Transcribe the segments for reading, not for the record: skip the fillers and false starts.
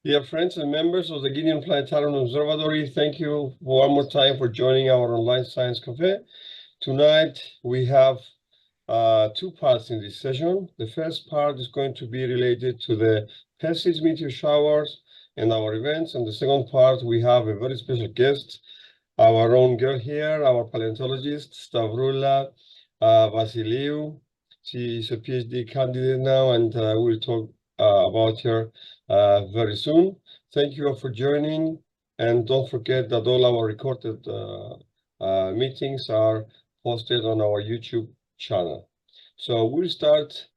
Dear friends and members of the KITION Planetarium Observatory, thank you one more time for joining our online science cafe. Tonight we have two parts in this session. The first part is going to be related to the Perseids Meteor showers and our events. And the second part, we have a very special guest, our own girl here, our paleontologist, Stavroulla, Vassiliou. She is a PhD candidate now, and we'll talk about her very soon. Thank you all for joining, and don't forget that all our recorded meetings are posted on our YouTube channel. So we'll start.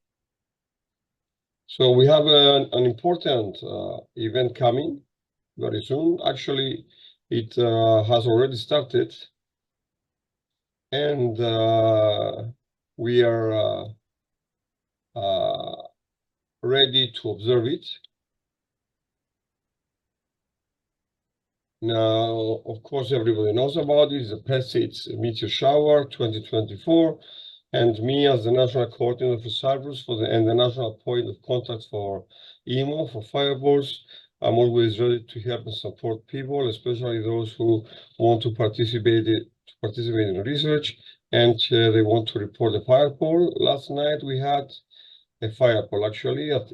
So we have an important event coming very soon. Actually, it has already started, and we are ready to observe it. Now, of course, everybody knows about it. It's the Perseids Meteor Shower 2024, and me as the national coordinator for Cyprus and the national point of contact for IMO, for fireballs, I'm always ready to help and support people, especially those who want to participate in research and they want to report a fireball. Last night we had a fireball actually at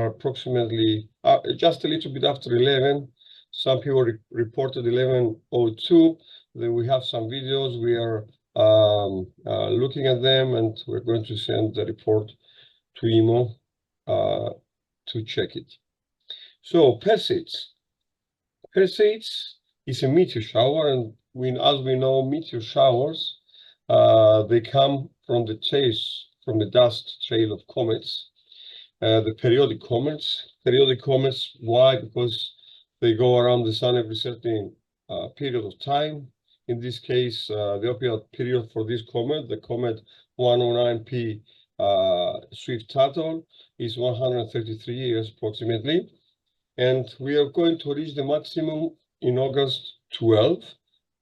approximately just a little bit after 11. Some people reported 11:02. Then we have some videos. We are looking at them, and we're going to send the report to IMO to check it. So Perseids. Perseids is a meteor shower, and as we know, meteor showers they come from the dust trail of comets, the periodic comets. Periodic comets, why? Because they go around the sun every certain period of time. In this case, the period for this comet, the comet 109P Swift-Tuttle, is 133 years approximately. And we are going to reach the maximum in August 12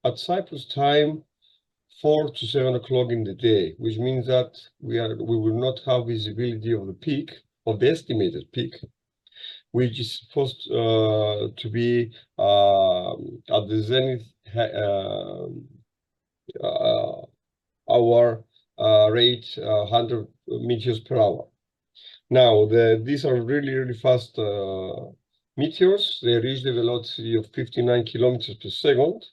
at Cyprus time, 4 to 7 o'clock in the day, which means that we will not have visibility of the peak, of the estimated peak, which is supposed to be at the zenith hour rate 100 meters per hour. Now, these are really fast meteors. They reach the velocity of 59 kilometers per second,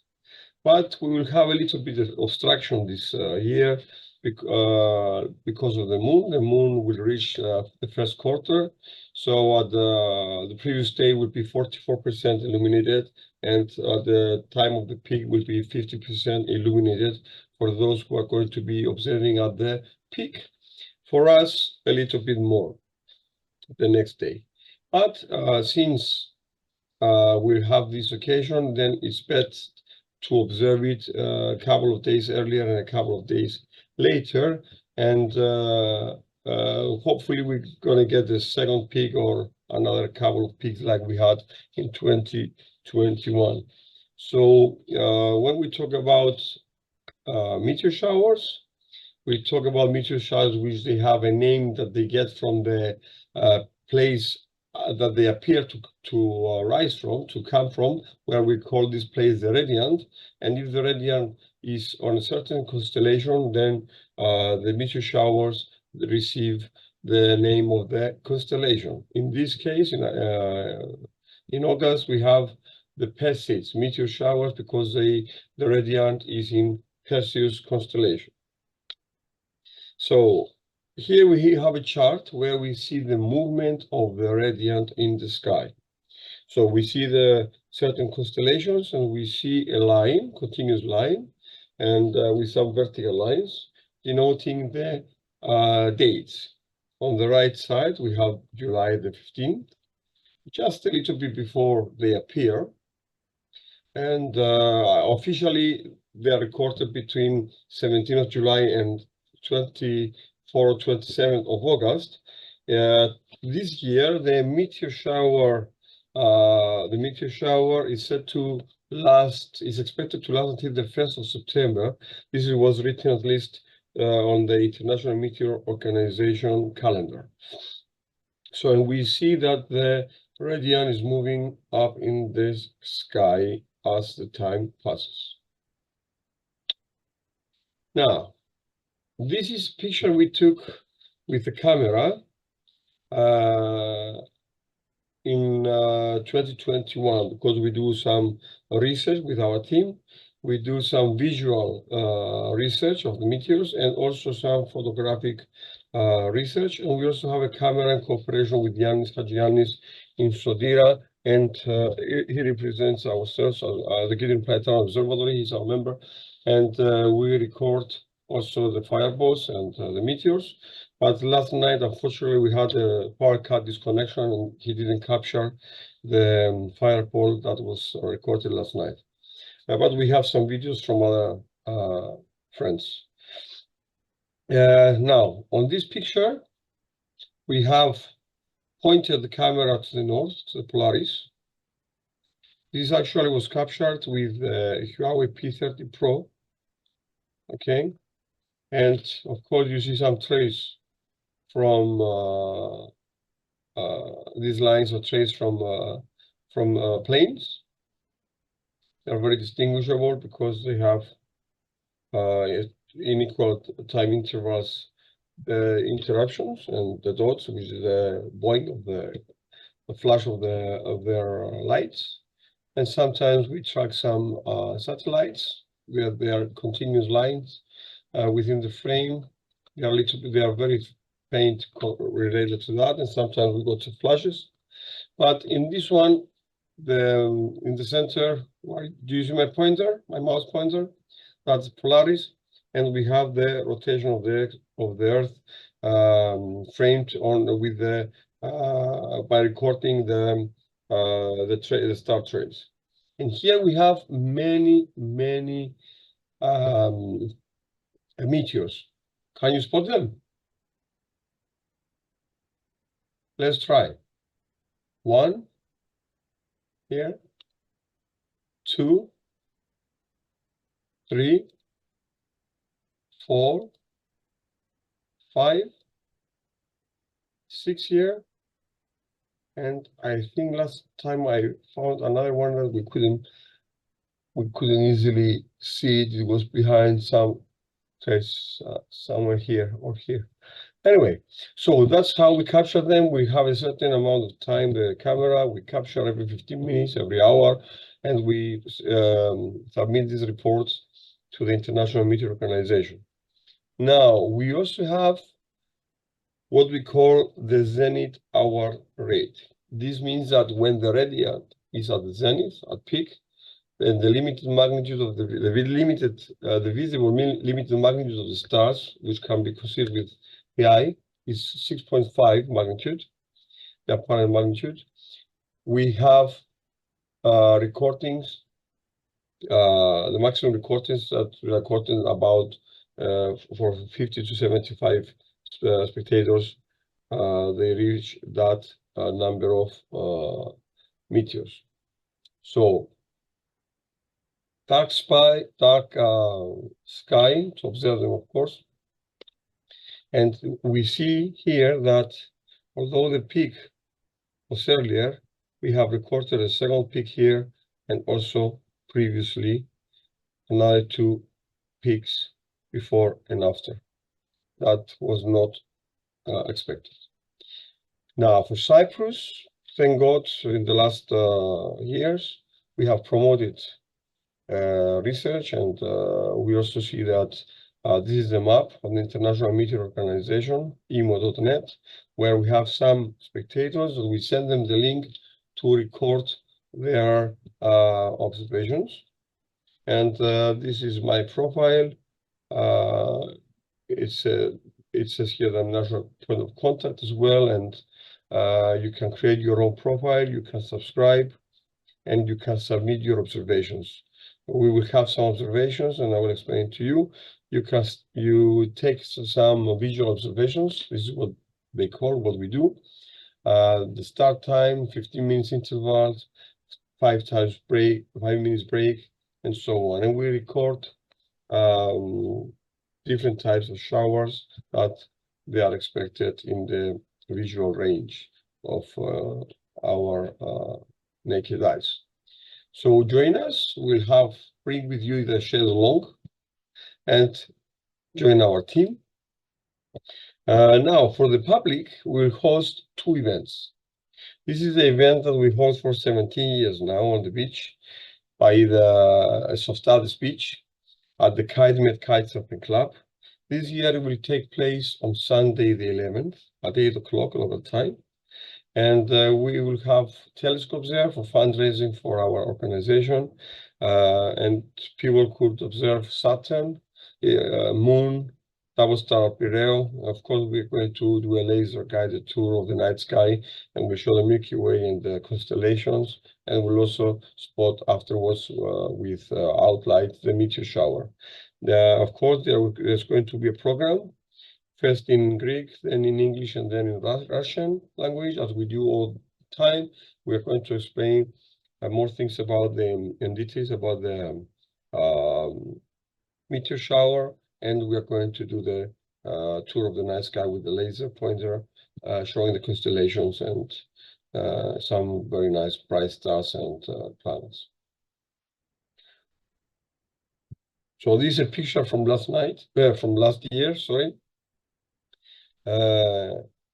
but we will have a little bit of obstruction this year because of the moon. The moon will reach the first quarter. So at the previous day will be 44% illuminated, and at the time of the peak will be 50% illuminated for those who are going to be observing at the peak. For us, a little bit more the next day. But since we'll have this occasion, then it's best to observe it a couple of days earlier and a couple of days later, and hopefully we're going to get the second peak or another couple of peaks like we had in 2021. So when we talk about meteor showers, we talk about meteor showers which they have a name that they get from the place that they appear to rise from, to come from, where we call this place the radiant. And if the radiant is on a certain constellation, then the meteor showers receive the name of the constellation. In this case, in August, we have the Perseids meteor showers because the radiant is in Perseus constellation. So here we have a chart where we see the movement of the radiant in the sky. So we see the certain constellations, and we see a line, continuous line, and with some vertical lines denoting the dates. On the right side, we have July the 15th, just a little bit before they appear. And officially, they are recorded between 17th of July and 24th or 27th of August. This year, the meteor shower is set to last, is expected to last until the 1st of September. This was written at least on the International Meteor Organization calendar. So we see that the Meridian is moving up in the sky as the time passes. Now, this is a picture we took with the camera in 2021, because we do some research with our team. We do some visual research of the meteors and also some photographic research. And we also have a camera in cooperation with Yannis Hadjiannis in Sodira. And he represents ourselves, the KITION Planetarium Observatory. He's our member. And we record also the fireballs and the meteors. But last night, unfortunately, we had a power cut disconnection and he didn't capture the fireball that was recorded last night. But we have some videos from other friends. Now, on this picture, we have pointed the camera to the north, to the Polaris. This actually was captured with Huawei P30 Pro. Okay. And of course, you see some trace from these lines are traced from planes. They're very distinguishable because they have unequal time intervals, interruptions, and the dots, which is the boing of the flash of their lights. And sometimes we track some satellites where there are continuous lines within the frame. They are very faint related to that, and sometimes we go to flashes. But in this one, in the center, do you see my pointer, my mouse pointer? That's Polaris, and we have the rotation of the Earth framed on with the by recording the star trails. And here we have many meteors. Can you spot them? Let's try. 1 here, 2, 3, 4, 5, 6 here. And I think last time I found another one that we couldn't easily see it. It was behind some trace somewhere here or here. Anyway, so that's how we capture them. We have a certain amount of time, the camera, we capture every 15 minutes, every hour, and we submit these reports to the International Meteor Organization. Now, we also have what we call the zenith hour rate. This means that when the radiant is at the zenith, at peak, and the limited magnitude of the visible limited magnitude of the stars, which can be considered with the eye, is 6.5 magnitude, the apparent magnitude. We have recordings, the maximum recordings that we recorded about for 50 to 75 spectators, they reach that number of meteors. So dark sky to observe them, of course. And we see here that although the peak was earlier, we have recorded a second peak here and also previously another 2 peaks before and after. That was not expected. Now for Cyprus, thank God, in the last years, we have promoted research, and we also see that this is the map of the International Meteor Organization, imo.net, where we have some spectators and we send them the link to record their observations. And this is my profile. It says here the national point of contact as well, and you can create your own profile, you can subscribe, and you can submit your observations. We will have some observations, and I will explain to you. You take some visual observations. This is what they call what we do. The start time, 15 minutes intervals, 5 minutes break, and so on. And we record different types of showers that they are expected in the visual range of our naked eyes. So join us. We'll bring with you the chaise longue and join our team. Now, for the public, we'll host 2 events. This is the event that we host for 17 years now on the beach by the Sofstadis Beach at the Kitesurfing Club. This year it will take place on Sunday the 11th at 8 o'clock local time. And we will have telescopes there for fundraising for our organization. And people could observe Saturn, Moon, double star Pireo. Of course, we're going to do a laser guided tour of the night sky, and we'll show the Milky Way and the constellations. And we'll also spot afterwards with outlight the meteor shower. Of course, there's going to be a program, first in Greek, then in English, and then in Russian language, as we do all the time. We're going to explain more things about and details about the meteor shower, and we are going to do the tour of the night sky with the laser pointer, showing the constellations and some very nice bright stars and planets. So this is a picture from last year, sorry.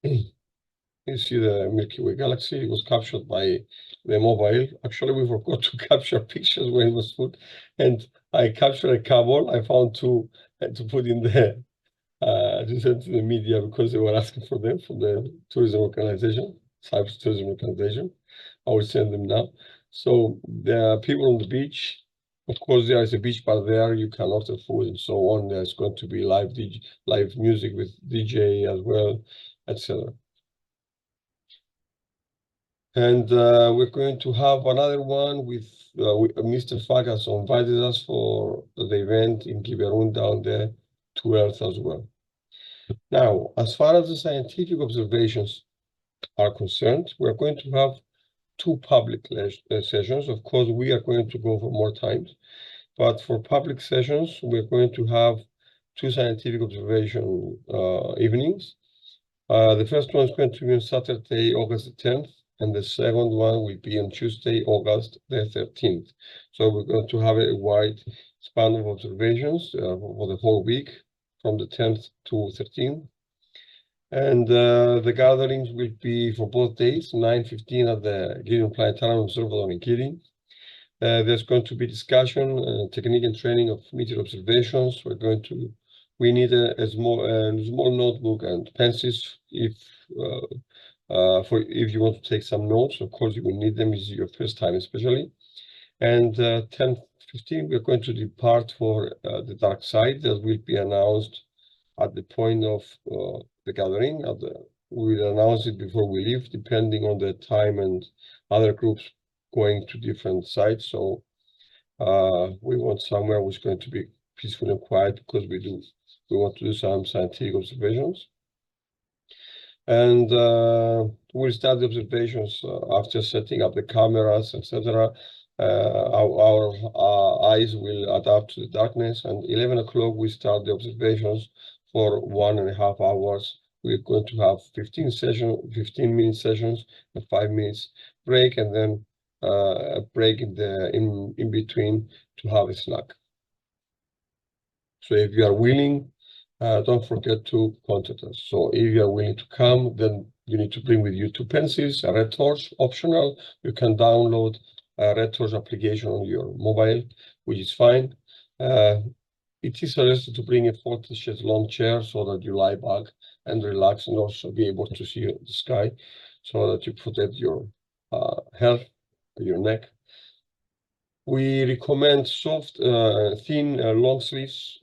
You see the Milky Way galaxy. It was captured by the mobile. Actually, we forgot to capture pictures when it was put, and I captured a couple. I found 2 to put in there to send to the media because they were asking for them from the tourism organization, Cyprus tourism organization. I will send them now. So there are people on the beach. Of course, there is a beach bar there. You can order food and so on. There's going to be live music with DJ as well, etc. And we're going to have another one with Mr. Fagas invited us for the event in Kiberoun down there to Earth as well. Now, as far as the scientific observations are concerned, we're going to have 2 public sessions. Of course, we are going to go for more times, but for public sessions, we're going to have 2 scientific observation evenings. The first one is going to be on Saturday, August the 10th, and the second one will be on Tuesday, August the 13th. So we're going to have a wide span of observations for the whole week, from the 10th to 13th. And the gatherings will be for both days, 9:15 at the KITION Planetarium Observatory in KITION. There's going to be discussion, technique and training of meteor observations. We need a small notebook and pencils if you want to take some notes. Of course, you will need them. It's your first time, especially. And 10:15, we're going to depart for the dark side. That will be announced at the point of the gathering. We will announce it before we leave, depending on the time and other groups going to different sites. So we want somewhere which is going to be peaceful and quiet, because we want to do some scientific observations. And we'll start the observations after setting up the cameras, etc. Our eyes will adapt to the darkness, and 11 o'clock we start the observations for 1.5 hours. We're going to have 15-minute sessions, a 5 minutes break, and then a break in between to have a snack. So if you are willing, don't forget to contact us. So if you are willing to come, then you need to bring with you 2 pencils, a red torch, optional. You can download a red torch application on your mobile, which is fine. It is suggested to bring a 40-chaise long chair so that you lie back and relax, and also be able to see the sky, so that you protect your health, your neck. We recommend soft, thin, long sleeves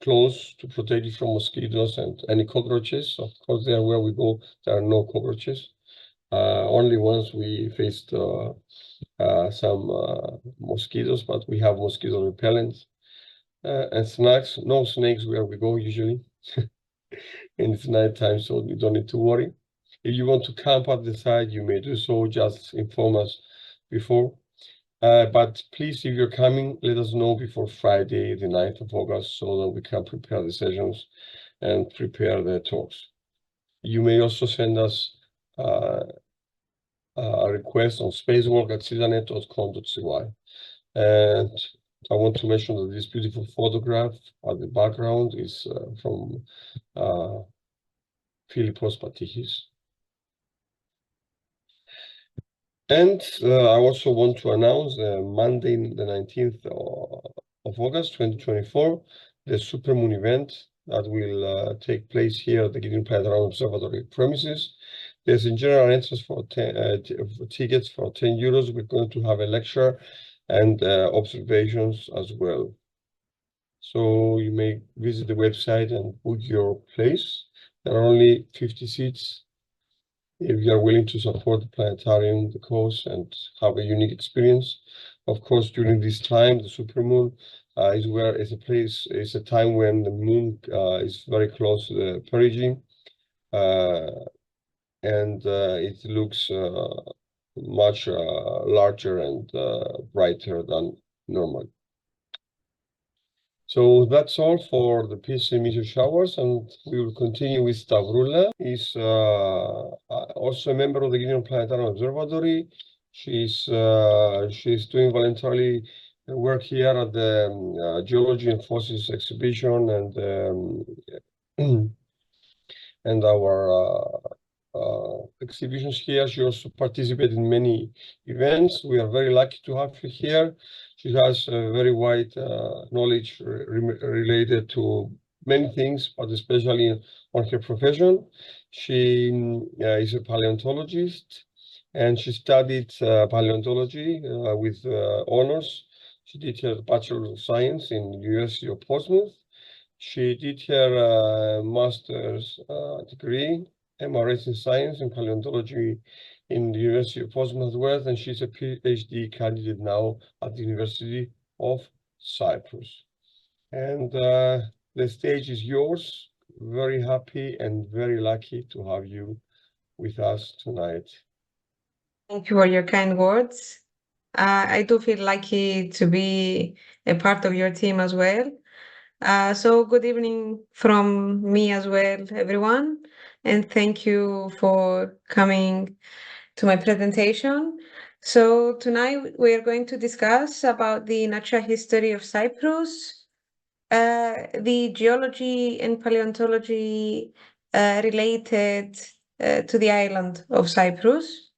clothes to protect you from mosquitoes and any cockroaches. Of course, there where we go, there are no cockroaches. Only once we faced some mosquitoes, but we have mosquito repellent. And snacks, no snakes where we go usually. And it's nighttime, so you don't need to worry. If you want to camp at the site, you may do so. Just inform us before. But please, if you're coming, let us know before Friday, the 9th of August, so that we can prepare the sessions and prepare the talks. You may also send us a request on spacework@cidanet.com.cy. And I want to mention that this beautiful photograph at the background is from Philippos Patihis. And I also want to announce Monday, the 19th of August, 2024, the Supermoon event that will take place here at the KITION Planetarium Observatory premises. There's in general entrance for tickets for 10 euros. We're going to have a lecture and observations as well. So you may visit the website and book your place. There are only 50 seats. If you are willing to support the planetarium, the cause, and have a unique experience. Of course, during this time, the supermoon is a time when the moon is very close to the perigee, and it looks much larger and brighter than normal. So that's all for the Perseids Meteor showers, and we will continue with Stavroulla. Is also a member of the KITION Planetarium Observatory. She's doing voluntarily work here at the Geology and Fossils exhibition and our exhibitions here. She also participated in many events. We are very lucky to have her here. She has a very wide knowledge related to many things, but especially on her profession. She is a paleontologist, and she studied paleontology with honors. She did her Bachelor of Science in the University of Portsmouth. She did her master's degree, MRS in Science and Paleontology in the University of Portsmouth as well, and she's a PhD candidate now at the University of Cyprus. And the stage is yours. Very happy and very lucky to have you with us tonight. Thank you for your kind words. I do feel lucky to be a part of your team as well. So good evening from me as well, everyone, and thank you for coming to my presentation. So tonight we are going to discuss about the natural history of Cyprus, the geology and paleontology related to the island of Cyprus.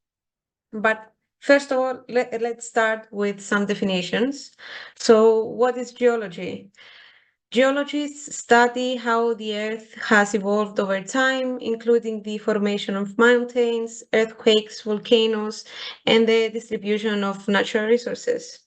But first of all, let's start with some definitions. So what is geology? Geologists study how the Earth has evolved over time, including the formation of mountains, earthquakes, volcanoes, and the distribution of natural resources.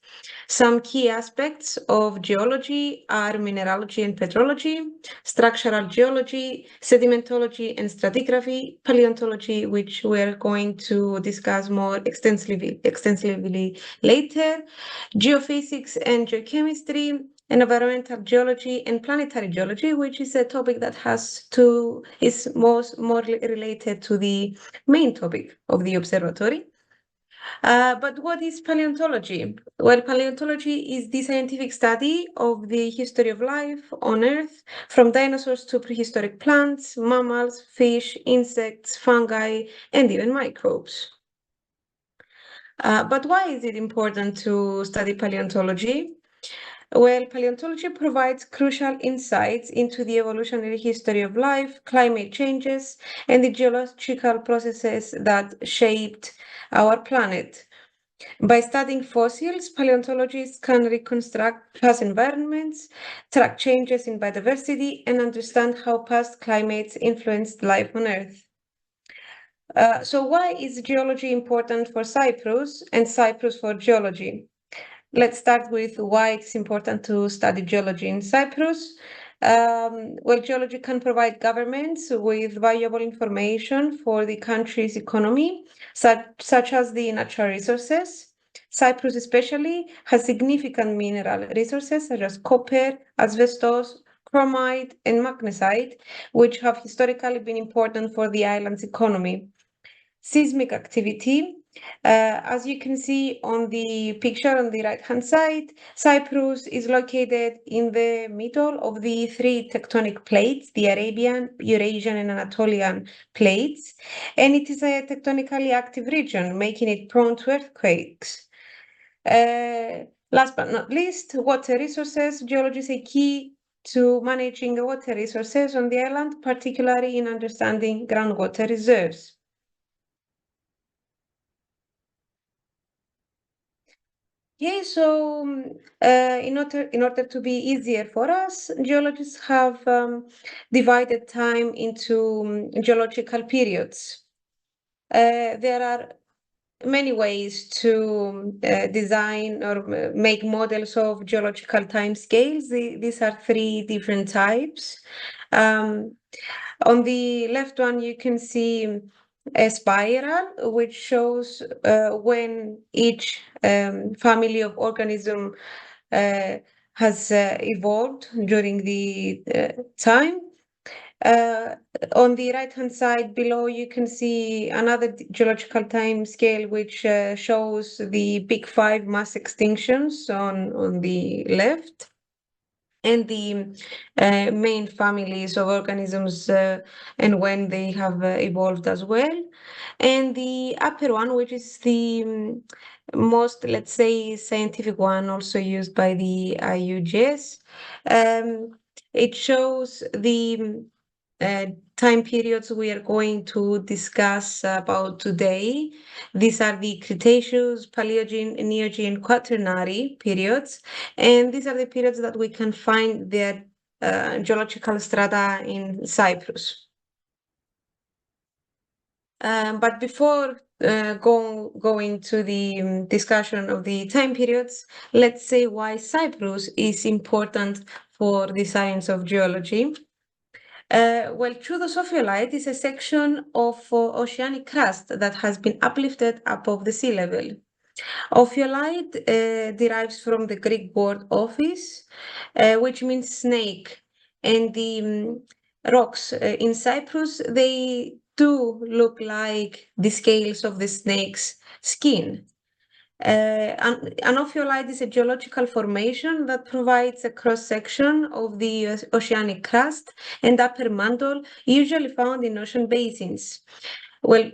Some key aspects of geology are mineralogy and petrology, structural geology, sedimentology and stratigraphy, paleontology, which we're going to discuss more extensively later, geophysics and geochemistry, and environmental geology and planetary geology, which is a topic that is more related to the main topic of the observatory. But what is paleontology? Well, paleontology is the scientific study of the history of life on Earth, from dinosaurs to prehistoric plants, mammals, fish, insects, fungi, and even microbes. But why is it important to study paleontology? Well, paleontology provides crucial insights into the evolutionary history of life, climate changes, and the geological processes that shaped our planet. By studying fossils, paleontologists can reconstruct past environments, track changes in biodiversity, and understand how past climates influenced life on Earth. So why is geology important for Cyprus and Cyprus for geology? Let's start with why it's important to study geology in Cyprus. Well, geology can provide governments with valuable information for the country's economy, such as the natural resources. Cyprus especially has significant mineral resources such as copper, asbestos, chromite, and magnesite, which have historically been important for the island's economy. Seismic activity As you can see on the picture on the right-hand side, Cyprus is located in the middle of the three tectonic plates, the Arabian, Eurasian, and Anatolian plates, and it is a tectonically active region, making it prone to earthquakes. Last but not least, water resources. Geology is a key to managing the water resources on the island, particularly in understanding groundwater reserves. Okay, so in order to be easier for us, geologists have divided time into geological periods. There are many ways to design or make models of geological time scales. These are three different types. On the left one, you can see a spiral, which shows when each family of organism has evolved during the time. On the right-hand side below, you can see another geological time scale, which shows the big five mass extinctions on the left, and the main families of organisms and when they have evolved as well. And the upper one, which is the most, let's say, scientific one, also used by the IUGS, it shows the time periods we are going to discuss about today. These are the Cretaceous, Paleogene, Neogene, Quaternary periods, and these are the periods that we can find their geological strata in Cyprus. But before going to the discussion of the time periods, let's say why Cyprus is important for the science of geology. Well, Troullias is a section of oceanic crust that has been uplifted above the sea level. Ophiolite derives from the Greek word ophis, which means snake, and the rocks in Cyprus, they do look like the scales of the snake's skin. An ophiolite is a geological formation that provides a cross-section of the oceanic crust and upper mantle, usually found in ocean basins. Well,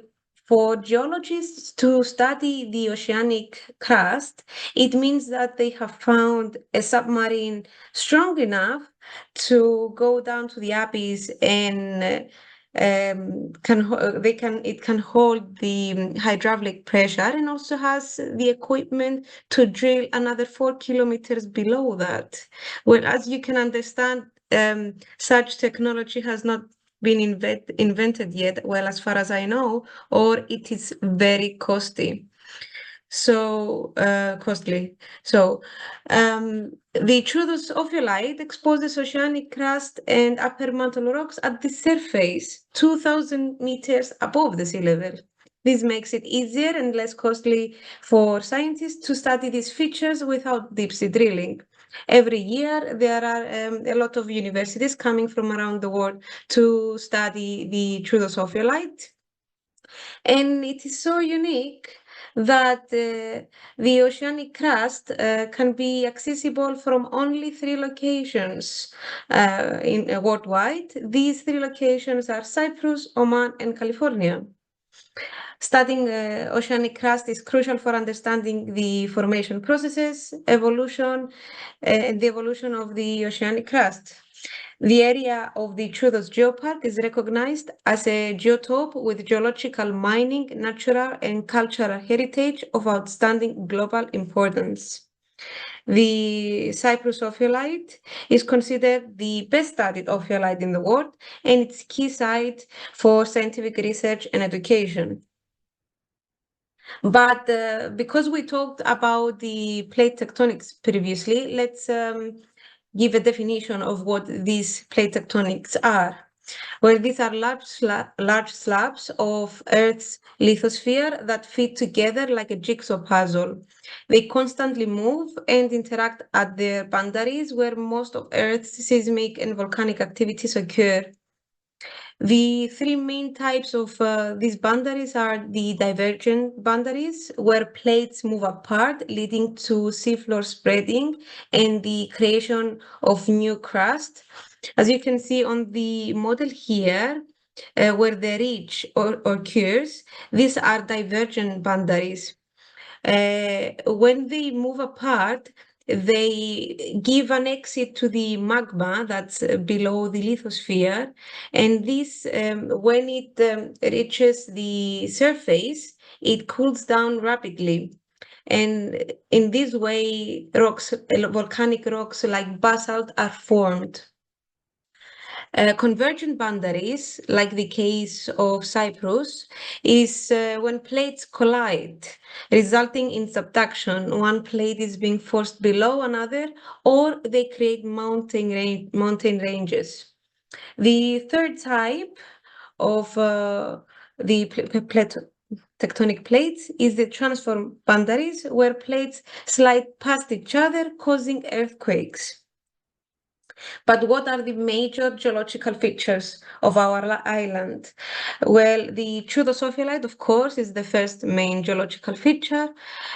for geologists to study the oceanic crust, it means that they have found a submarine strong enough to go down to the abyss and it can hold the hydraulic pressure, and also has the equipment to drill another 4 kilometers below that. Well, as you can understand, such technology has not been invented yet, well, as far as I know, or it is very costly. So costly. So the Troullias ophiolite exposes oceanic crust and upper mantle rocks at the surface, 2,000 meters above the sea level. This makes it easier and less costly for scientists to study these features without deep sea drilling. Every year, there are a lot of universities coming from around the world to study the Troullias ophiolite. And it is so unique that the oceanic crust can be accessible from only 3 locations worldwide. These 3 locations are Cyprus, Oman, and California. Studying oceanic crust is crucial for understanding the formation processes, evolution, and the evolution of the oceanic crust. The area of the Troullias Geopark is recognized as a geotope with geological, mining, natural, and cultural heritage of outstanding global importance. The Cyprus ophiolite is considered the best studied ophiolite in the world, and it's key site for scientific research and education. But because we talked about the plate tectonics previously, let's give a definition of what these plate tectonics are. Well, these are large slabs of Earth's lithosphere that fit together like a jigsaw puzzle. They constantly move and interact at their boundaries where most of Earth's seismic and volcanic activities occur. The three main types of these boundaries are the divergent boundaries, where plates move apart, leading to seafloor spreading and the creation of new crust. As you can see on the model here, where the ridge occurs, these are divergent boundaries. When they move apart, they give an exit to the magma that's below the lithosphere. And this, when it reaches the surface, it cools down rapidly. And in this way, volcanic rocks like basalt are formed. Convergent boundaries, like the case of Cyprus, is when plates collide, resulting in subduction. One plate is being forced below another, or they create mountain ranges. The third type of the tectonic plates is the transform boundaries, where plates slide past each other, causing earthquakes. But what are the major geological features of our island? Well, the pseudosophyolite, of course, is the first main geological feature.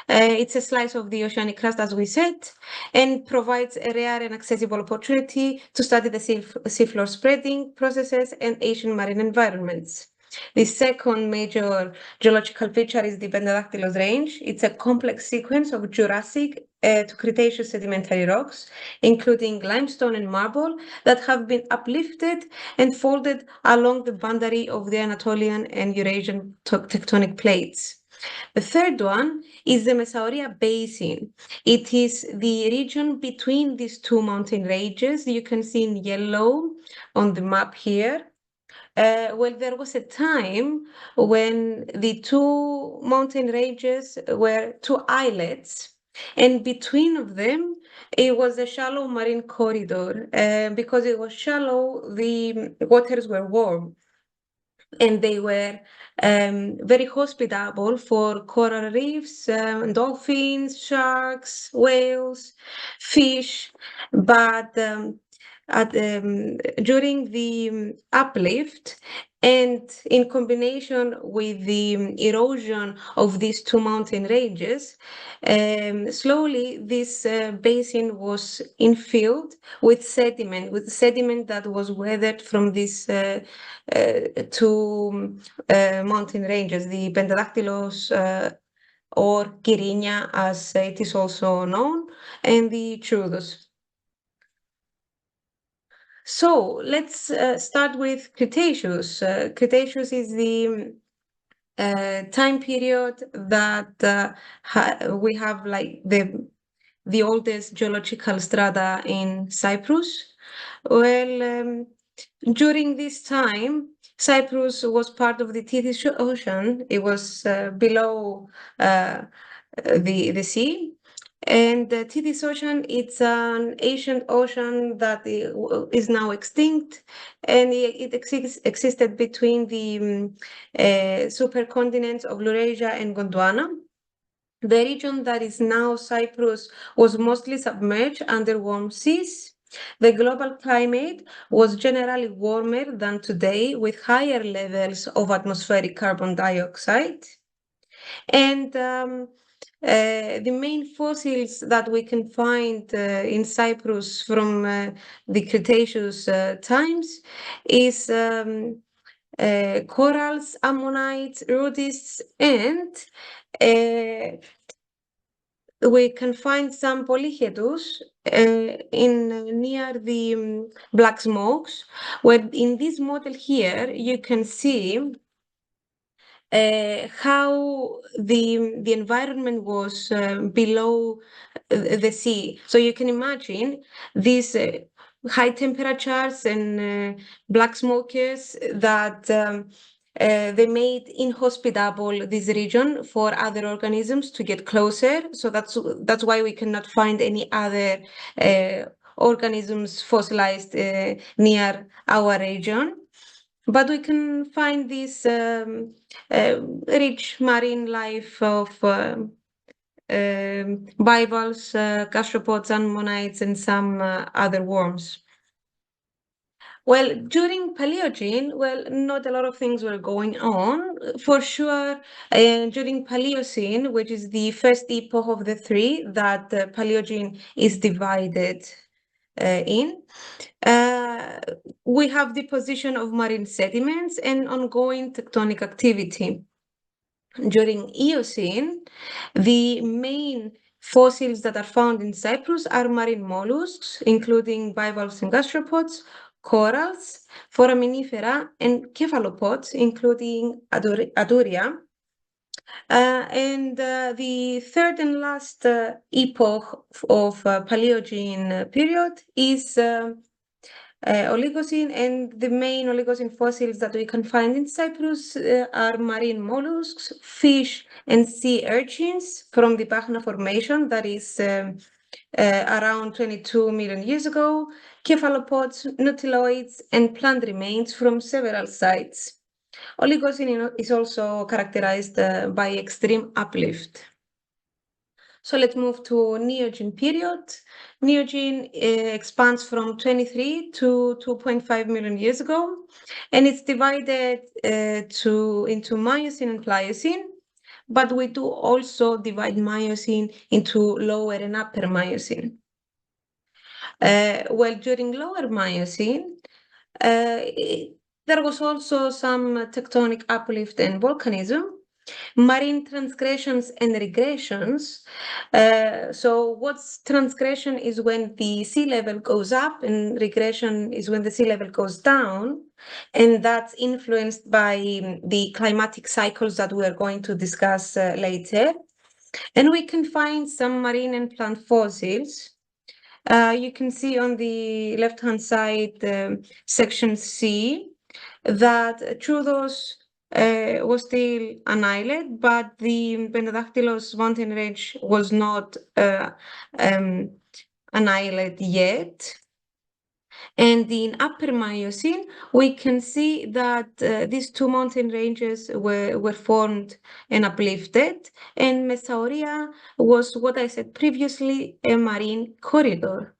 It's a slice of the oceanic crust, as we said, and provides a rare and accessible opportunity to study the seafloor spreading processes and Asian marine environments. The second major geological feature is the Pentadactylus Range. It's a complex sequence of Jurassic to Cretaceous sedimentary rocks, including limestone and marble, that have been uplifted and folded along the boundary of the Anatolian and Eurasian tectonic plates. The third one is the Mesauria Basin. It is the region between these two mountain ranges. You can see in yellow on the map here. Well, there was a time when the two mountain ranges were two islets, and between of them, it was a shallow marine corridor. Because it was shallow, the waters were warm, and they were very hospitable for coral reefs, dolphins, sharks, whales, fish. But during the uplift, and in combination with the erosion of these two mountain ranges, slowly this basin was infilled with sediment that was weathered from these two mountain ranges, the Pentadactylus or Kirinia, as it is also known, and the Troodos. So let's start with Cretaceous. Cretaceous is the time period that we have like the oldest geological strata in Cyprus. Well, during this time, Cyprus was part of the Tethys Ocean. It was below the sea. And the Tethys Ocean, it's an ancient ocean that is now extinct, and it existed between the supercontinents of Laurasia and Gondwana. The region that is now Cyprus was mostly submerged under warm seas. The global climate was generally warmer than today, with higher levels of atmospheric carbon dioxide. And the main fossils that we can find in Cyprus from the Cretaceous times is corals, ammonites, rhodists, and we can find some polychaetus in near the black smokes, where in this model here you can see how the environment was below the sea. So you can imagine these high temperatures and black smokers that they made inhospitable this region for other organisms to get closer. So that's why we cannot find any other organisms fossilized near our region. But we can find this rich marine life of bivalves, gastropods, ammonites, and some other worms. Well, during Paleogene, not a lot of things were going on. For sure, during Paleocene, which is the first epoch of the three that Paleogene is divided in, we have deposition of marine sediments and ongoing tectonic activity. During Eocene, the main fossils that are found in Cyprus are marine mollusks, including bivalves and gastropods, corals, foraminifera, and cephalopods, including Aduria. And the third and last epoch of Paleogene period is Oligocene, and the main Oligocene fossils that we can find in Cyprus are marine mollusks, fish, and sea urchins from the Bachna Formation, that is around 22 million years ago, cephalopods, nautiloids, and plant remains from several sites. Oligocene is also characterized by extreme uplift. So let's move to Neogene period. Neogene expands from 23 to 2.5 million years ago, and it's divided into Miocene and Pliocene, but we do also divide Miocene into lower and upper Miocene. During lower Miocene, there was also some tectonic uplift and volcanism, marine transgressions and regressions. So what's transgression is when the sea level goes up, and regression is when the sea level goes down, and that's influenced by the climatic cycles that we are going to discuss later. And we can find some marine and plant fossils. You can see on the left-hand side, section C, that Troullias was still an islet, but the Pentadactylos mountain range was not an islet yet. And in Upper Miocene, we can see that these two mountain ranges were formed and uplifted, and Mesauria was, what I said previously, a marine corridor.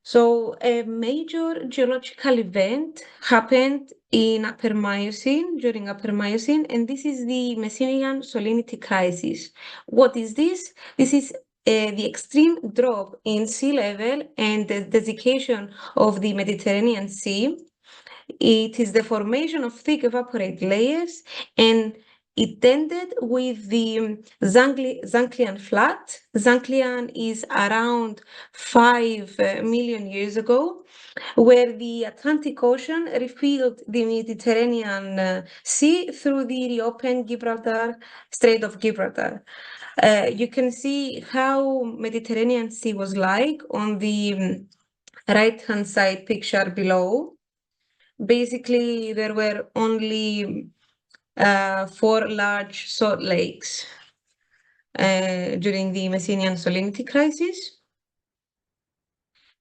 So a major geological event happened in Upper Miocene, during Upper Miocene, and this is the Messinian salinity crisis. What is this? This is the extreme drop in sea level and the desiccation of the Mediterranean Sea. It is the formation of thick evaporate layers, and it ended with the Zanclean flood. Zanclean is around 5 million years ago, where the Atlantic Ocean refilled the Mediterranean Sea through the reopened Strait of Gibraltar. You can see how Mediterranean Sea was like on the right-hand side picture below. Basically, there were only 4 large salt lakes during the Messinian salinity crisis.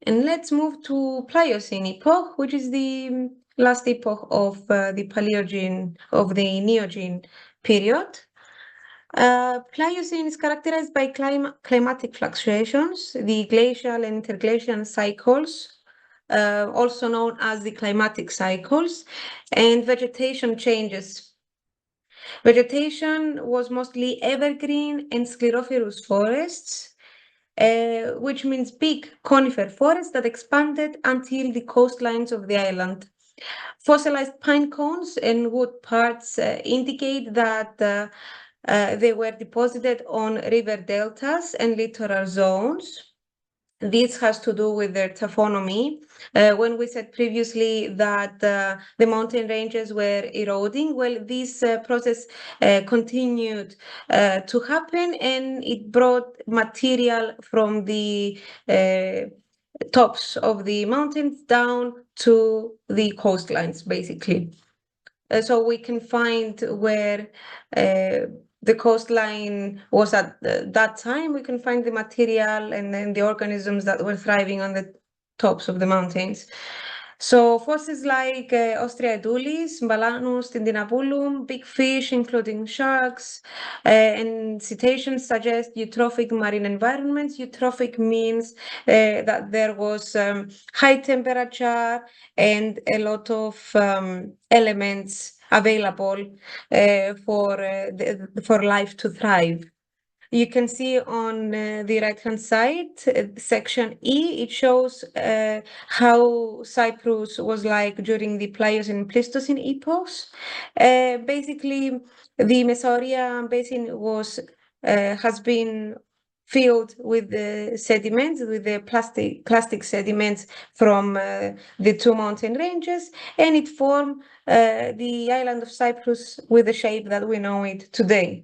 And let's move to Pliocene epoch, which is the last epoch of the Paleogene, of the Neogene period. Pliocene is characterized by climatic fluctuations, the glacial and interglacial cycles, also known as the climatic cycles, and vegetation changes. Vegetation was mostly evergreen and sclerophyllous forests, which means big conifer forests that expanded until the coastlines of the island. Fossilized pine cones and wood parts indicate that they were deposited on river deltas and littoral zones. This has to do with their taphonomy. When we said previously that the mountain ranges were eroding, well, this process continued to happen, and it brought material from the tops of the mountains down to the coastlines, basically. So we can find where the coastline was at that time. We can find the material and then the organisms that were thriving on the tops of the mountains. So fossils like Ostreadulis, Balanus, Tindinabulum, big fish including sharks and cetaceans suggest eutrophic marine environments. Eutrophic means that there was high temperature and a lot of elements available for life to thrive. You can see on the right-hand side, section E, it shows how Cyprus was like during the Pliocene Pleistocene epochs. Basically, the Mesauria basin has been filled with the sediments, with the plastic sediments from the two mountain ranges, and it formed the island of Cyprus with the shape that we know it today.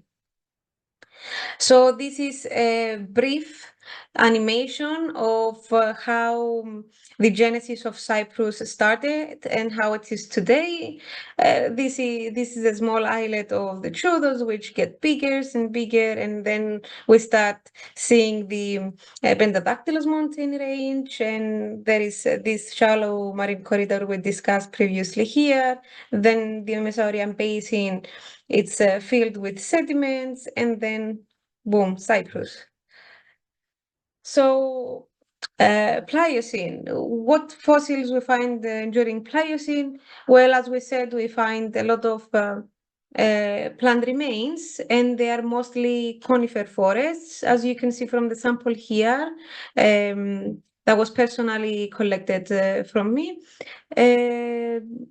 So this is a brief animation of how the genesis of Cyprus started and how it is today. This is a small islet of the Troullias, which get bigger and bigger, and then we start seeing the Pentadactylus mountain range, and there is this shallow marine corridor we discussed previously here. Then the Mesaurian basin, it's filled with sediments, and then boom, Cyprus. So, Pliocene, what fossils we find during Pliocene? Well, as we said, we find a lot of plant remains, and they are mostly conifer forests, as you can see from the sample here. That was personally collected from me. In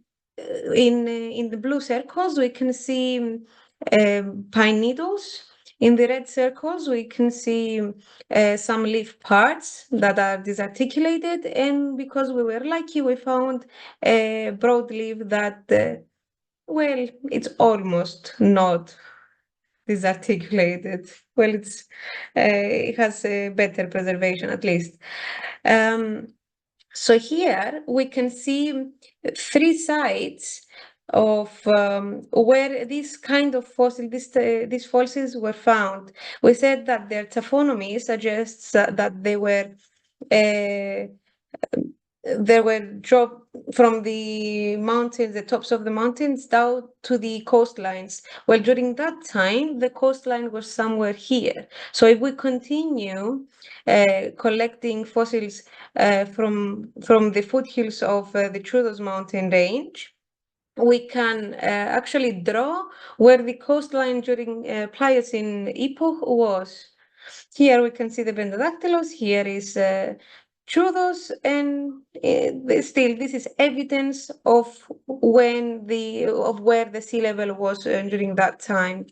the blue circles, we can see pine needles. In the red circles, we can see some leaf parts that are disarticulated, and because we were lucky, we found a broadleaf that, well, it's almost not disarticulated. Well, it has a better preservation at least. So here we can see 3 sites of where this kind of fossil, these fossils were found. We said that their taphonomy suggests that they were dropped from the mountains, the tops of the mountains, down to the coastlines. Well, during that time, the coastline was somewhere here. So if we continue collecting fossils from the foothills of the Troullias mountain range, we can actually draw where the coastline during Pliocene epoch was. Here we can see the Pentadactylus, here is Troullias, and still this is evidence of where the sea level was during that time.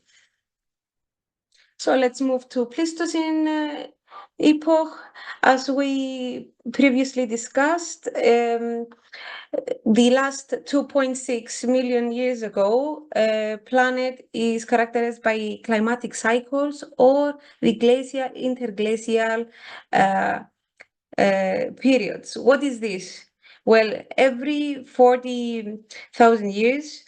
So let's move to Pleistocene epoch. As we previously discussed, the last 2.6 million years ago, planet is characterized by climatic cycles or the glacial interglacial periods. What is this? Well, every 40,000 years,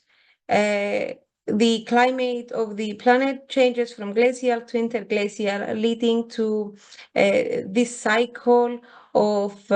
the climate of the planet changes from glacial to interglacial, leading to this cycle of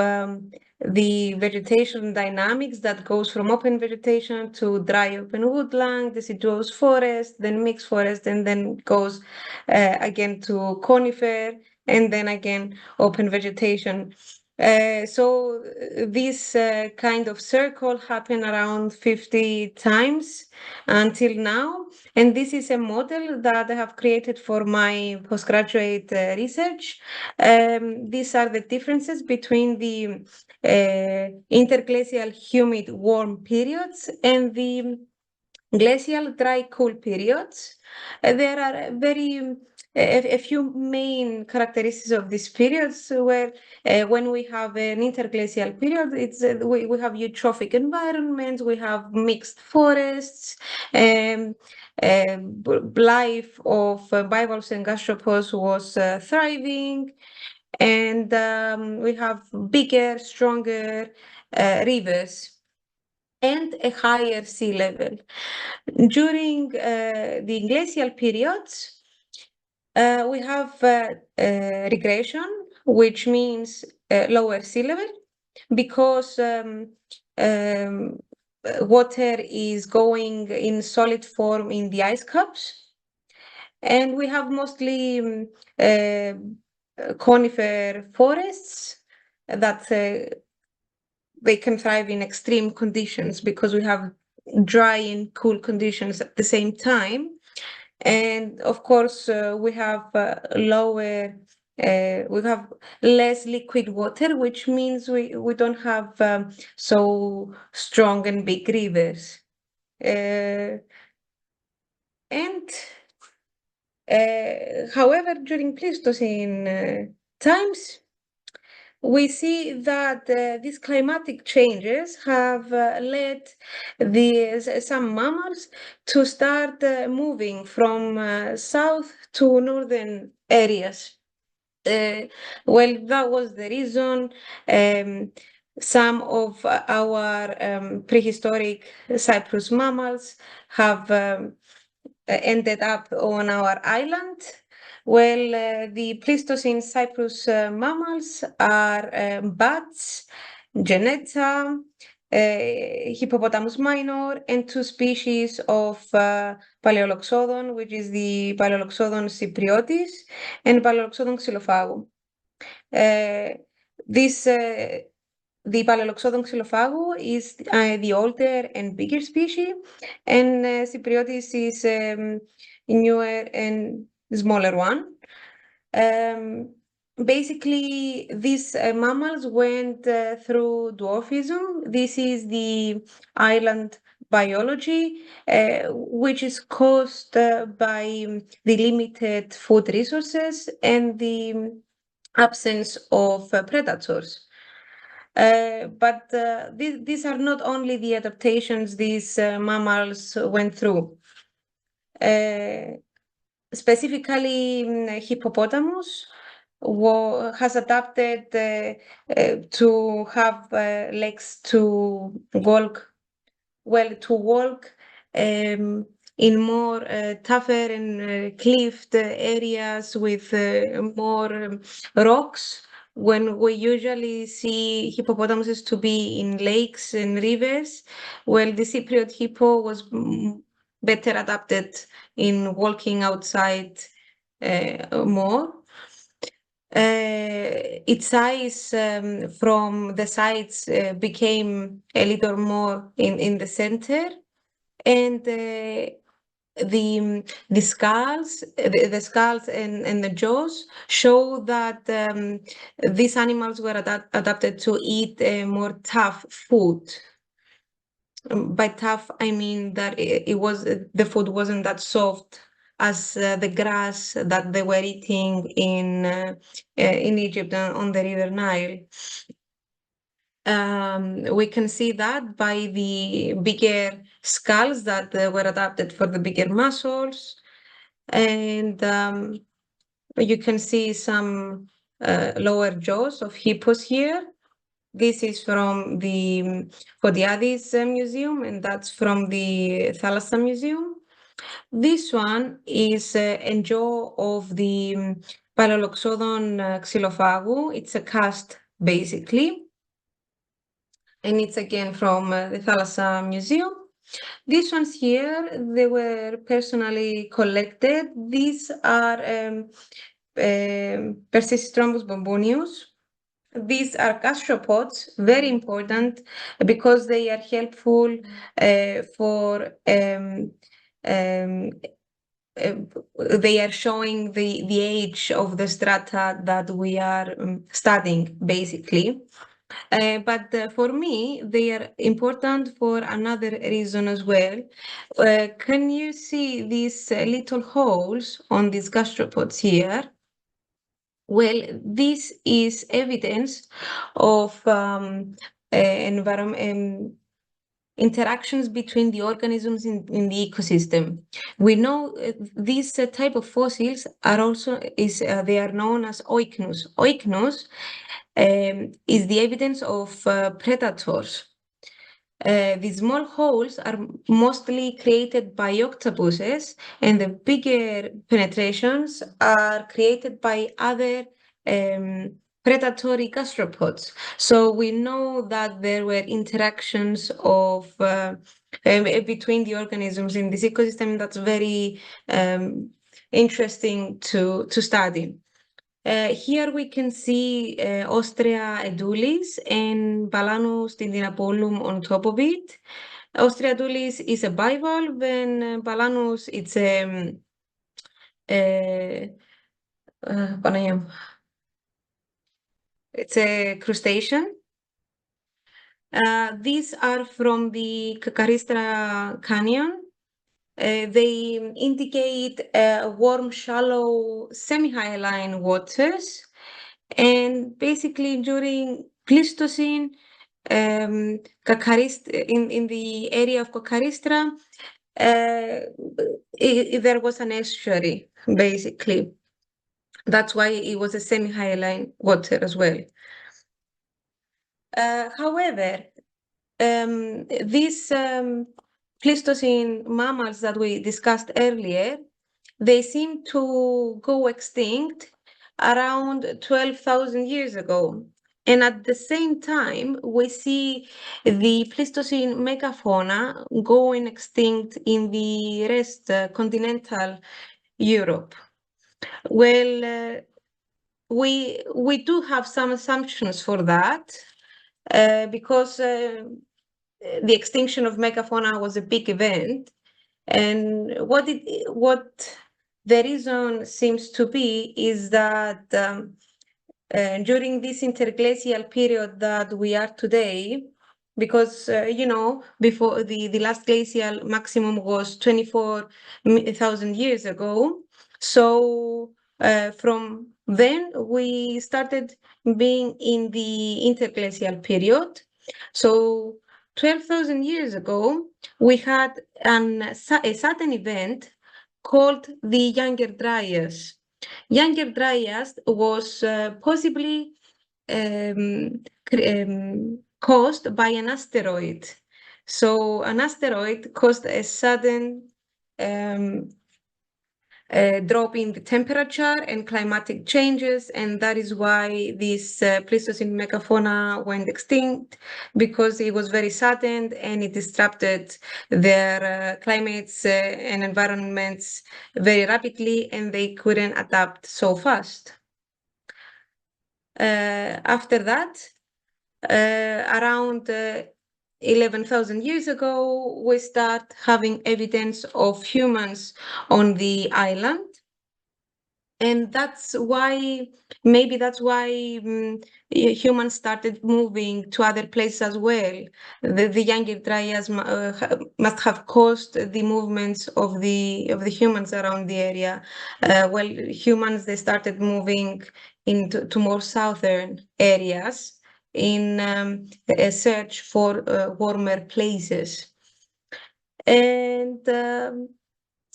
the vegetation dynamics that goes from open vegetation to dry open woodland, deciduous forest, then mixed forest, and then goes again to conifer, and then again open vegetation. So this kind of circle happened around 50 times until now, and this is a model that I have created for my postgraduate research. These are the differences between the interglacial humid warm periods and the glacial dry cool periods. There are a few main characteristics of these periods where when we have an interglacial period, we have eutrophic environments, we have mixed forests, life of bivalves and gastropods was thriving, and we have bigger, stronger rivers and a higher sea level. During the glacial periods, we have regression, which means lower sea level, because water is going in solid form in the ice caps. And we have mostly conifer forests that they can thrive in extreme conditions because we have dry and cool conditions at the same time. And of course, we have we have less liquid water, which means we don't have so strong and big rivers. However, during Pleistocene times, we see that these climatic changes have led some mammals to start moving from south to northern areas. Well, that was the reason some of our prehistoric Cyprus mammals have ended up on our island. Well, the Pleistocene Cyprus mammals are bats, genetta, Hippopotamus minor, and two species of Paleoloxodon, which is the Paleoloxodon cypriotis and Paleoloxodon xylophagu. The Paleoloxodon xylophagu is the older and bigger species, and cypriotis is newer and smaller one. Basically, these mammals went through dwarfism. This is the island biology, which is caused by the limited food resources and the absence of predators. But these are not only the adaptations these mammals went through. Specifically, hippopotamus has adapted to have legs to walk, in more tougher and cliffed areas with more rocks, when we usually see hippopotamuses to be in lakes and rivers. Well, the Cypriot hippo was better adapted in walking outside more. Its size from the sides became a little more in the center, and the skulls and the jaws show that these animals were adapted to eat more tough food. By tough, I mean that the food wasn't that soft as the grass that they were eating in Egypt on the River Nile. We can see that by the bigger skulls that were adapted for the bigger muscles, and you can see some lower jaws of hippos here. This is from the Phodiadis Museum, and that's from the Thalassa Museum. This one is a jaw of the Paleoloxodon xylophagu. It's a cast, basically. And it's again from the Thalassa Museum. These ones here, they were personally collected. These are Perseids bombonius. These are gastropods, very important because they are helpful for they are showing the age of the strata that we are studying, basically. But for me, they are important for another reason as well. Can you see these little holes on these gastropods here? Well, this is evidence of interactions between the organisms in the ecosystem. We know these type of fossils are also they are known as oiknos. Oiknos is the evidence of predators. The small holes are mostly created by octopuses, and the bigger penetrations are created by other predatory gastropods. So we know that there were interactions of between the organisms in this ecosystem. That's very interesting to study. Here we can see Ostrea edulis and Balanus dindinapollum on top of it. Ostrea edulis is a bivalve and Balanus it's a it's a crustacean. These are from the Kakaristra Canyon. They indicate warm, shallow, semi-hyaline waters. And basically during Pleistocene, in the area of Kakaristra, there was an estuary, basically. That's why it was a semi-hyaline water as well. However, these Pleistocene mammals that we discussed earlier, they seem to go extinct around 12,000 years ago. And at the same time, we see the Pleistocene megafauna going extinct in the rest continental Europe. Well, we do have some assumptions for that because the extinction of megafauna was a big event. And what the reason seems to be is that during this interglacial period that we are today, because before the last glacial maximum was 24,000 years ago. So from then we started being in the interglacial period. So 12,000 years ago, we had a sudden event called the Younger Dryas. Younger Dryas was possibly caused by an asteroid. So an asteroid caused a sudden drop in the temperature and climatic changes, and that is why this Pleistocene megafauna went extinct, because it was very sudden and it disrupted their climates and environments very rapidly, and they couldn't adapt so fast. After that, around 11,000 years ago, we start having evidence of humans on the island. And that's why, maybe that's why humans started moving to other places as well. The Younger Dryas must have caused the movements of the humans around the area. Well, humans, they started moving into more southern areas in a search for warmer places. And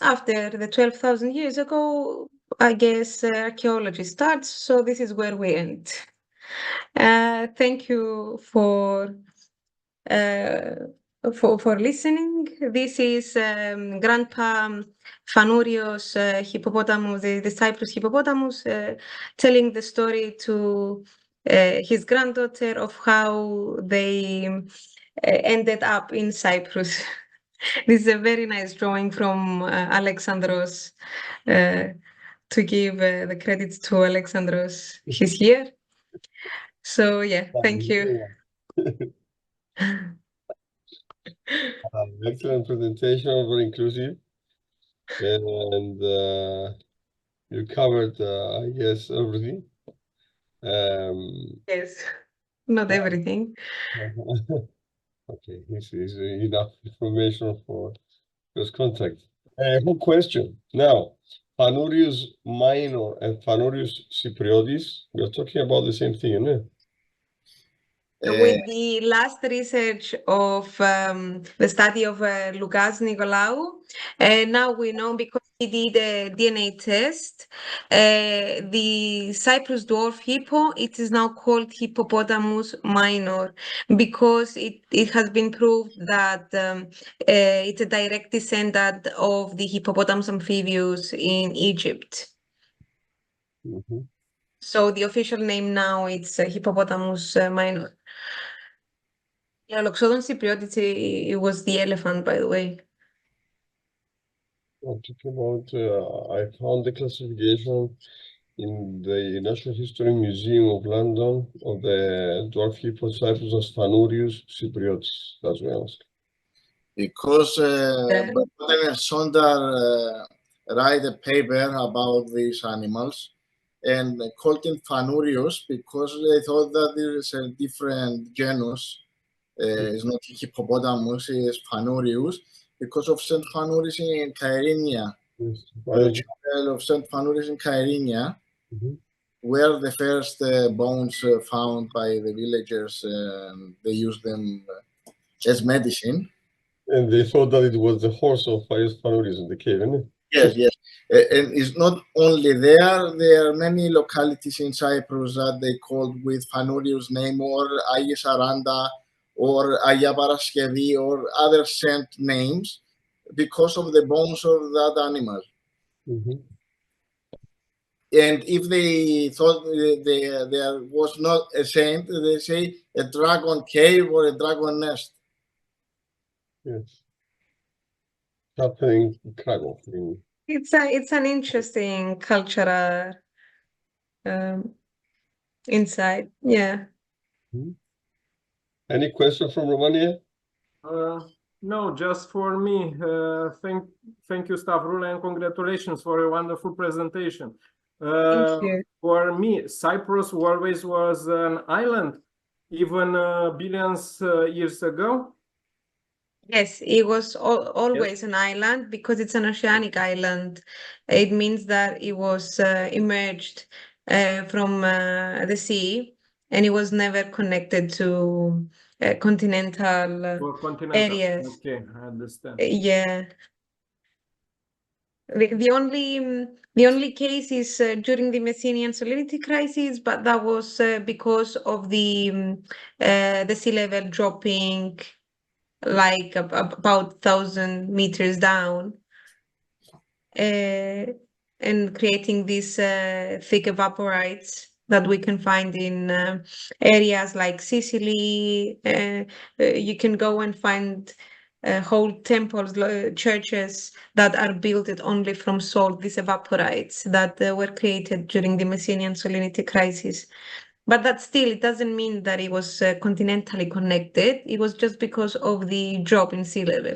after the 12,000 years ago, I guess archaeology starts, so this is where we end. Thank you for listening. This is Grandpa Phanurios hippopotamus, the Cyprus hippopotamus, telling the story to his granddaughter of how they ended up in Cyprus. This is a very nice drawing from Alexandros. To give the credit to Alexandros, he's here. So yeah, thank you. Excellent presentation, very inclusive. And you covered, I guess, everything. Yes, not everything. Okay, this is enough information for first contact. One question. Now, Phanurius minor and Phanurius cypriotis, we are talking about the same thing, isn't it? With the last research of the study of Loukas Nicolaou, now we know, because he did a DNA test, the Cyprus dwarf hippo, it is now called Hippopotamus minor, because it has been proved that it's a direct descendant of the Hippopotamus amphibius in Egypt. Mm-hmm. So the official name now it's Hippopotamus minor. Yeah, Loxodon cypriotis, it was the elephant, by the way. I'm talking about, I found the classification in the Natural History Museum of London of the dwarf hippo Cyprus Phanurius cypriotis. That's what I asked. Because Baden and Sonder write a paper about these animals and called it Phanurius because they thought that there is a different genus. It's not Hippopotamus, it's Phanurius because of St. Phanurius in Kyrenia. Yes. The chapel of St. Phanurius in Kyrenia, where the first bones found by the villagers, they used them as medicine. And they thought that it was the horse of Phaeus Phanurius in the cave, isn't it? Yes, yes. And it's not only there. There are many localities in Cyprus that they called with Phanurius name, or Agia Saranda, or Agia Paraskevi, or other saint names because of the bones of that animal. And if they thought there was not a saint, they say a dragon cave or a dragon nest. Yes. Happening in Krakow. It's an interesting cultural insight. Yeah. Any question from Romania? No, just for me. Thank you, Stavroulla, and congratulations for a wonderful presentation. Thank you. For me, Cyprus always was an island, even billions years ago. Yes, it was always an island because it's an oceanic island. It means that it was emerged from the sea, and it was never connected to continental areas. Okay, I understand. Yeah. The only case is during the Messinian salinity crisis, but that was because of the sea level dropping like about 1,000 meters down, and creating these thick evaporites that we can find in areas like Sicily. You can go and find whole temples, churches that are built only from salt, these evaporites that were created during the Messinian salinity crisis. But that still, it doesn't mean that it was continentally connected. It was just because of the drop in sea level.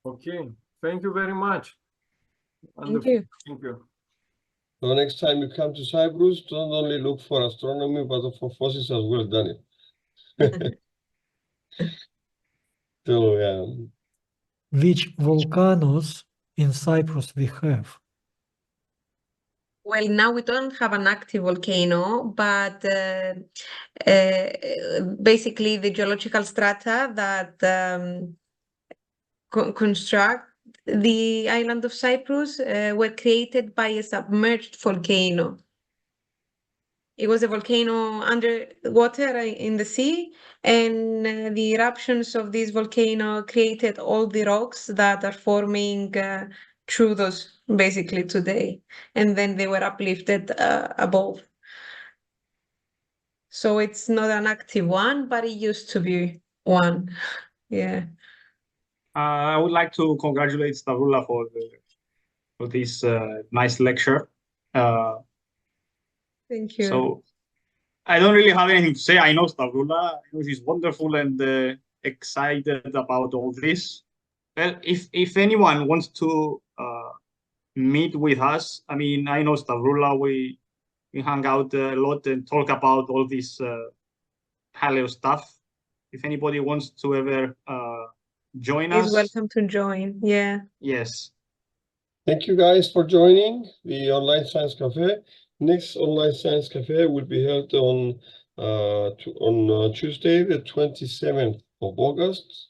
Okay, thank you very much. Thank you. Thank you. So next time you come to Cyprus, don't only look for astronomy, but for fossils as well, Daniel. So, Which volcanoes in Cyprus we have? Well, now we don't have an active volcano, but basically the geological strata that construct the island of Cyprus were created by a submerged volcano. It was a volcano underwater in the sea, and the eruptions of this volcano created all the rocks that are forming through those basically today, and then they were uplifted above. So it's not an active one, but it used to be one. Yeah. I would like to congratulate Stavroulla for this nice lecture. Thank you. So I don't really have anything to say. I know Stavroulla. She's wonderful and excited about all this. Well, if anyone wants to meet with us, I mean, I know Stavroulla. We hang out a lot and talk about all this paleo stuff. If anybody wants to ever join us, He's welcome to join. Yeah. Yes. thank you guys for joining the Online Science Cafe. Next Online Science Cafe will be held on Tuesday, the 27th of August.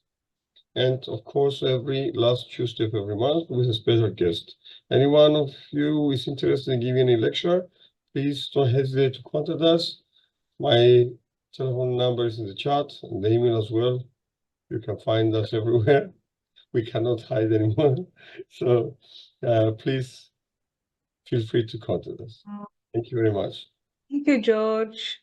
And of course, every last Tuesday of every month with a special guest. Any one of you who is interested in giving a lecture, please don't hesitate to contact us. My telephone number is in the chat and the email as well. You can find us everywhere. We cannot hide anymore. So please feel free to contact us. Thank you very much. Thank you, George.